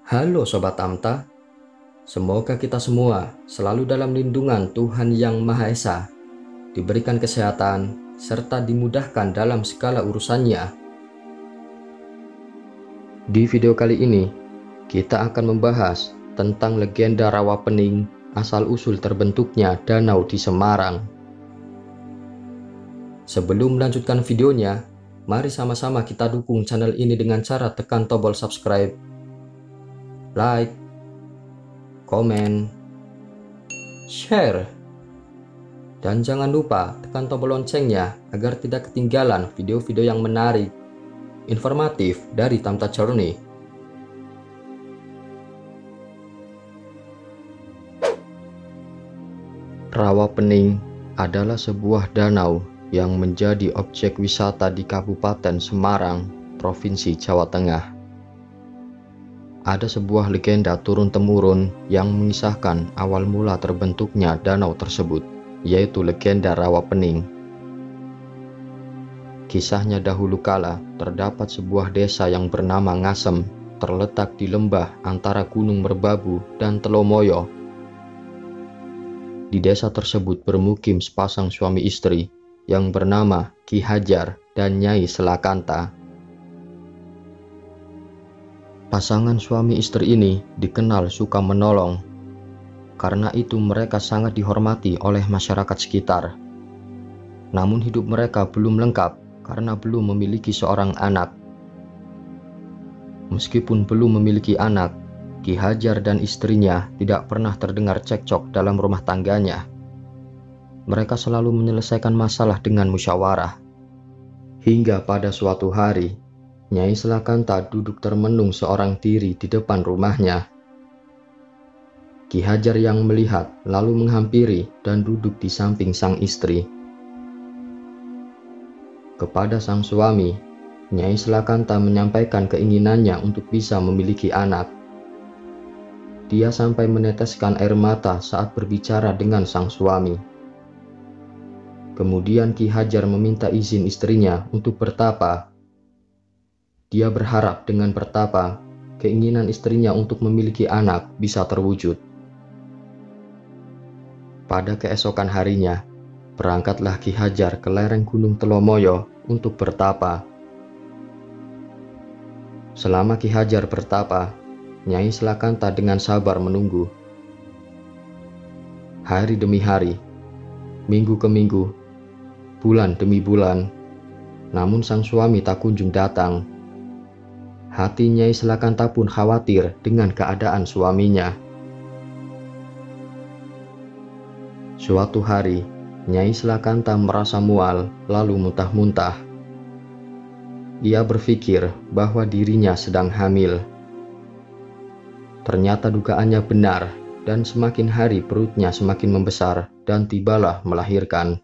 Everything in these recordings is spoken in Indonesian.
Halo Sobat Amta, semoga kita semua selalu dalam lindungan Tuhan Yang Maha Esa, diberikan kesehatan, serta dimudahkan dalam segala urusannya. Di video kali ini, kita akan membahas tentang legenda Rawapening, asal-usul terbentuknya danau di Semarang. Sebelum melanjutkan videonya, mari sama-sama kita dukung channel ini dengan cara tekan tombol subscribe, like, komen, share, dan jangan lupa tekan tombol loncengnya agar tidak ketinggalan video-video yang menarik, informatif dari Tamta Journey. Rawapening adalah sebuah danau yang menjadi objek wisata di Kabupaten Semarang, Provinsi Jawa Tengah. Ada sebuah legenda turun-temurun yang mengisahkan awal mula terbentuknya danau tersebut, yaitu legenda Rawapening. Kisahnya dahulu kala terdapat sebuah desa yang bernama Ngasem, terletak di lembah antara Gunung Merbabu dan Telomoyo. Di desa tersebut bermukim sepasang suami istri yang bernama Ki Hajar dan Nyai Selakanta. Pasangan suami istri ini dikenal suka menolong. Karena itu mereka sangat dihormati oleh masyarakat sekitar. Namun hidup mereka belum lengkap karena belum memiliki seorang anak. Meskipun belum memiliki anak, Ki Hajar dan istrinya tidak pernah terdengar cekcok dalam rumah tangganya. Mereka selalu menyelesaikan masalah dengan musyawarah. Hingga pada suatu hari, Nyai Selakanta duduk termenung seorang diri di depan rumahnya. Ki Hajar yang melihat lalu menghampiri dan duduk di samping sang istri. Kepada sang suami, Nyai Selakanta menyampaikan keinginannya untuk bisa memiliki anak. Dia sampai meneteskan air mata saat berbicara dengan sang suami. Kemudian Ki Hajar meminta izin istrinya untuk bertapa. Dia berharap dengan bertapa, keinginan istrinya untuk memiliki anak bisa terwujud. Pada keesokan harinya, berangkatlah Ki Hajar ke lereng Gunung Telomoyo untuk bertapa. Selama Ki Hajar bertapa, Nyai Selakanta dengan sabar menunggu. Hari demi hari, minggu ke minggu, bulan demi bulan, namun sang suami tak kunjung datang. Hati Nyai Selakanta pun khawatir dengan keadaan suaminya. Suatu hari, Nyai Selakanta merasa mual lalu muntah-muntah. Ia berpikir bahwa dirinya sedang hamil. Ternyata dugaannya benar, dan semakin hari perutnya semakin membesar dan tibalah melahirkan.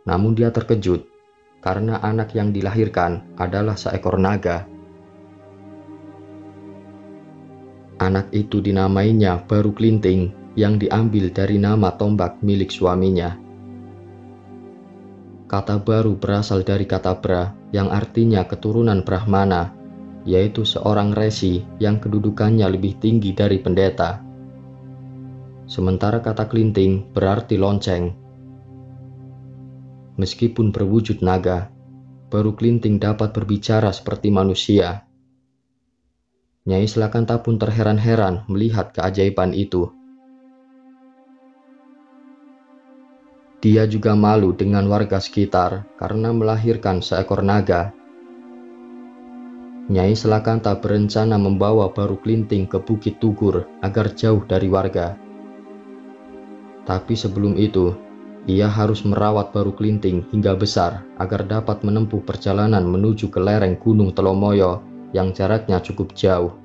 Namun dia terkejut karena anak yang dilahirkan adalah seekor naga. Anak itu dinamainya Baru Klinting yang diambil dari nama tombak milik suaminya. Kata Baru berasal dari kata Bra yang artinya keturunan Brahmana, yaitu seorang resi yang kedudukannya lebih tinggi dari pendeta. Sementara kata Klinting berarti lonceng. Meskipun berwujud naga, Baru Klinting dapat berbicara seperti manusia. Nyai Selakanta pun terheran-heran melihat keajaiban itu. Dia juga malu dengan warga sekitar karena melahirkan seekor naga. Nyai Selakanta berencana membawa Baru Klinting ke Bukit Tugur agar jauh dari warga. Tapi sebelum itu, ia harus merawat Baru Klinting hingga besar agar dapat menempuh perjalanan menuju ke lereng Gunung Telomoyo yang jaraknya cukup jauh.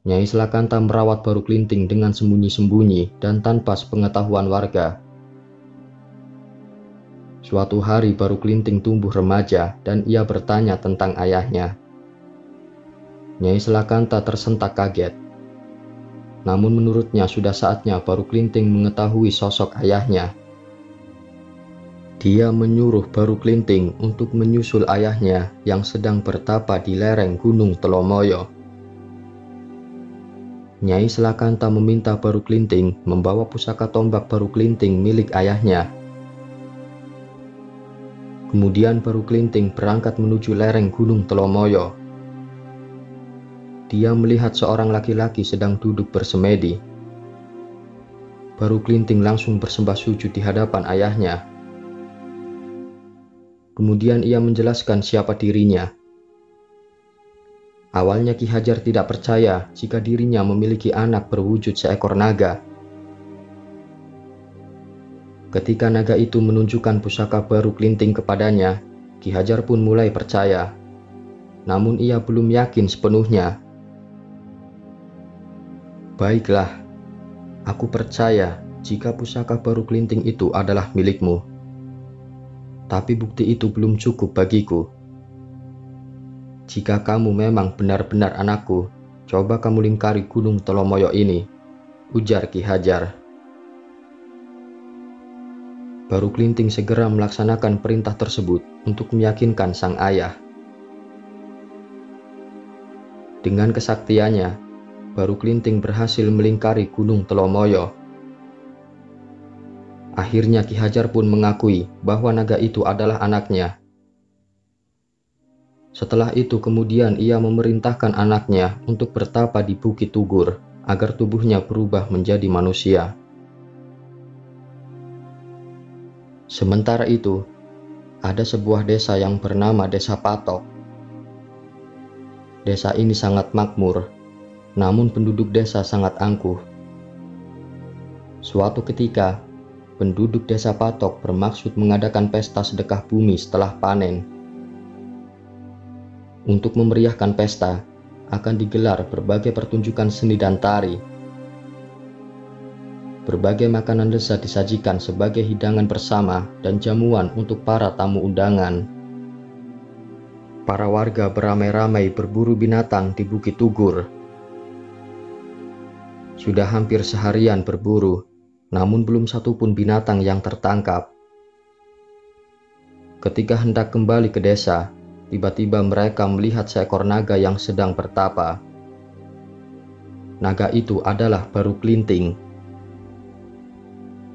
Nyai Selakanta merawat Baru Klinting dengan sembunyi-sembunyi dan tanpa sepengetahuan warga. Suatu hari Baru Klinting tumbuh remaja dan ia bertanya tentang ayahnya. Nyai Selakanta tersentak kaget. Namun menurutnya sudah saatnya Baru Klinting mengetahui sosok ayahnya. Dia menyuruh Baru Klinting untuk menyusul ayahnya yang sedang bertapa di lereng Gunung Telomoyo. Nyai Selakanta meminta Baru Klinting membawa pusaka tombak Baru Klinting milik ayahnya. Kemudian Baru Klinting berangkat menuju lereng Gunung Telomoyo. Dia melihat seorang laki-laki sedang duduk bersemedi. Baru Klinting langsung bersembah sujud di hadapan ayahnya. Kemudian ia menjelaskan siapa dirinya. Awalnya Ki Hajar tidak percaya jika dirinya memiliki anak berwujud seekor naga. Ketika naga itu menunjukkan pusaka Baru Klinting kepadanya, Ki Hajar pun mulai percaya. Namun ia belum yakin sepenuhnya. Baiklah, aku percaya jika pusaka Baru Klinting itu adalah milikmu. Tapi bukti itu belum cukup bagiku. Jika kamu memang benar-benar anakku, coba kamu lingkari Gunung Telomoyo ini, ujar Ki Hajar. Baru Klinting segera melaksanakan perintah tersebut untuk meyakinkan sang ayah. Dengan kesaktiannya, Baru Klinting berhasil melingkari Gunung Telomoyo. Akhirnya Ki Hajar pun mengakui bahwa naga itu adalah anaknya. Setelah itu kemudian ia memerintahkan anaknya untuk bertapa di Bukit Tugur agar tubuhnya berubah menjadi manusia. Sementara itu, ada sebuah desa yang bernama Desa Patok. Desa ini sangat makmur, namun penduduk desa sangat angkuh. Suatu ketika, penduduk Desa Patok bermaksud mengadakan pesta sedekah bumi setelah panen. Untuk memeriahkan pesta, akan digelar berbagai pertunjukan seni dan tari. Berbagai makanan lezat disajikan sebagai hidangan bersama dan jamuan untuk para tamu undangan. Para warga beramai-ramai berburu binatang di Bukit Tugur. Sudah hampir seharian berburu, namun belum satupun binatang yang tertangkap. Ketika hendak kembali ke desa, tiba-tiba mereka melihat seekor naga yang sedang bertapa. Naga itu adalah Baru Klinting.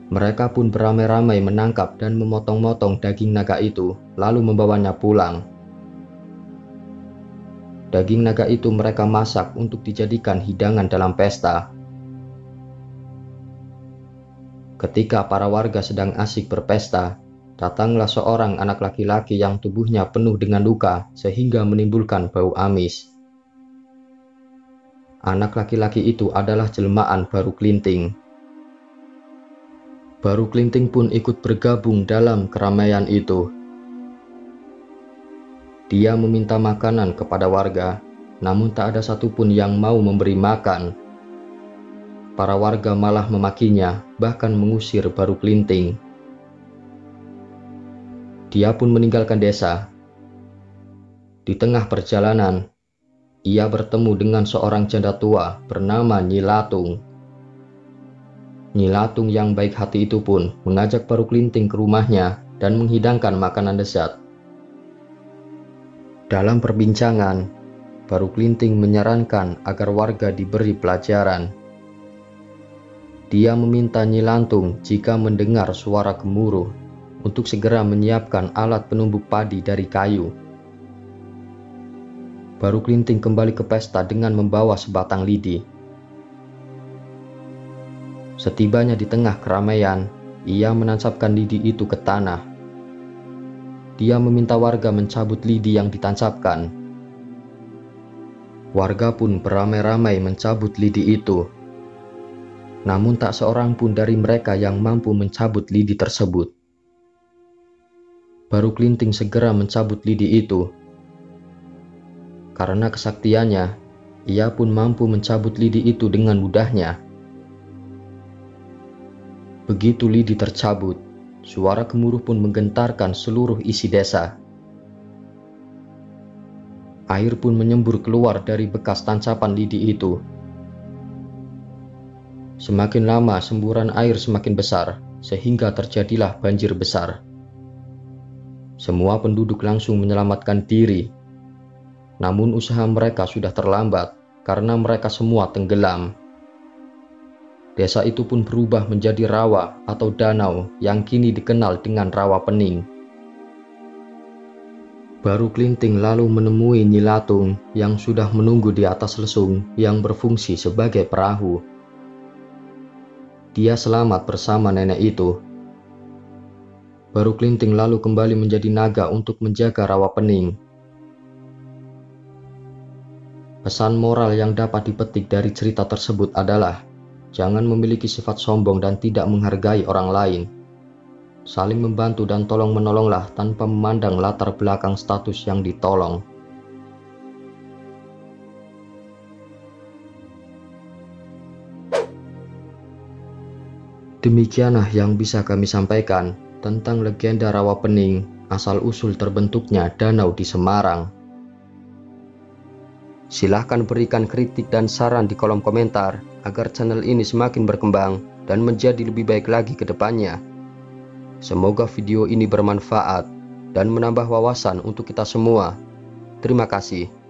Mereka pun beramai-ramai menangkap dan memotong-motong daging naga itu, lalu membawanya pulang. Daging naga itu mereka masak untuk dijadikan hidangan dalam pesta. Ketika para warga sedang asik berpesta, datanglah seorang anak laki-laki yang tubuhnya penuh dengan luka sehingga menimbulkan bau amis. Anak laki-laki itu adalah jelmaan Baru Klinting. Baru Klinting pun ikut bergabung dalam keramaian itu. Dia meminta makanan kepada warga, namun tak ada satupun yang mau memberi makan. Para warga malah memakinya, bahkan mengusir Baru Klinting. Dia pun meninggalkan desa. Di tengah perjalanan, ia bertemu dengan seorang janda tua bernama Nyi Latung. Nyi Latung yang baik hati itu pun mengajak Baru Klinting ke rumahnya dan menghidangkan makanan lezat. Dalam perbincangan, Baru Klinting menyarankan agar warga diberi pelajaran. Dia meminta Nyi Latung jika mendengar suara gemuruh untuk segera menyiapkan alat penumbuk padi dari kayu. Baru Klinting kembali ke pesta dengan membawa sebatang lidi. Setibanya di tengah keramaian, ia menancapkan lidi itu ke tanah. Dia meminta warga mencabut lidi yang ditancapkan. Warga pun beramai-ramai mencabut lidi itu. Namun tak seorang pun dari mereka yang mampu mencabut lidi tersebut. Baru Klinting segera mencabut lidi itu. Karena kesaktiannya, ia pun mampu mencabut lidi itu dengan mudahnya. Begitu lidi tercabut, suara gemuruh pun menggentarkan seluruh isi desa. Air pun menyembur keluar dari bekas tancapan lidi itu. Semakin lama semburan air semakin besar, sehingga terjadilah banjir besar. Semua penduduk langsung menyelamatkan diri. Namun usaha mereka sudah terlambat karena mereka semua tenggelam. Desa itu pun berubah menjadi rawa atau danau yang kini dikenal dengan Rawa Pening. Baru Klinting lalu menemui Nyi Latung yang sudah menunggu di atas lesung yang berfungsi sebagai perahu. Dia selamat bersama nenek itu. Baru Klinting lalu kembali menjadi naga untuk menjaga Rawa Pening. Pesan moral yang dapat dipetik dari cerita tersebut adalah jangan memiliki sifat sombong dan tidak menghargai orang lain. Saling membantu dan tolong-menolonglah tanpa memandang latar belakang status yang ditolong. Demikianlah yang bisa kami sampaikan tentang legenda Rawa Pening, asal-usul terbentuknya danau di Semarang. Silahkan berikan kritik dan saran di kolom komentar agar channel ini semakin berkembang dan menjadi lebih baik lagi ke depannya. Semoga video ini bermanfaat dan menambah wawasan untuk kita semua. Terima kasih.